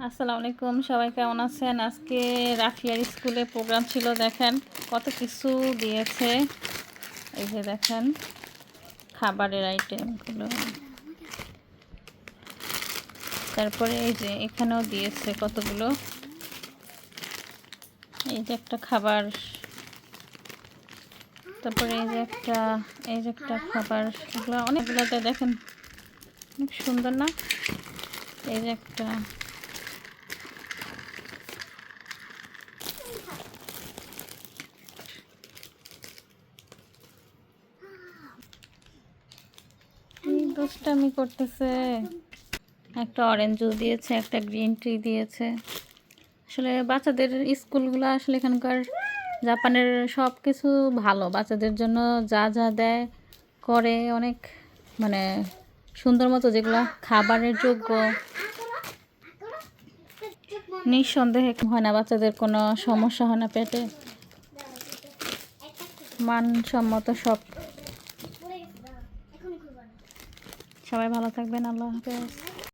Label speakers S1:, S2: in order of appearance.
S1: আসসালামু আলাইকুম, সবাই কেমন আছেন? আজকে রাফিয়ার স্কুলে প্রোগ্রাম ছিল। দেখেন কত কিছু দিয়েছে। এই যে দেখেন খাবারের আইটেমগুলো, তারপরে এই যে এখানেও দিয়েছে কতগুলো। এই যে একটা খাবার, তারপরে এই যে একটা খাবার। এগুলো অনেকগুলোতে দেখেন, অনেক সুন্দর না? এই যে একটা, দুষ্টামি করতেছে। একটা অরেঞ্জ জুস দিয়েছে, একটা গ্রিন টি দিয়েছে। আসলে বাচ্চাদের স্কুলগুলো আসলে এখানকার জাপানের সব কিছু ভালো, বাচ্চাদের জন্য যা যা দেয় করে অনেক, মানে সুন্দর মতো, যেগুলো খাবারের যোগ্য নিঃসন্দেহে হয় না, বাচ্চাদের কোনো সমস্যা হয় না পেটে, মানসম্মত সব। সবাই ভালো থাকবেন, আল্লাহ হাফেজ।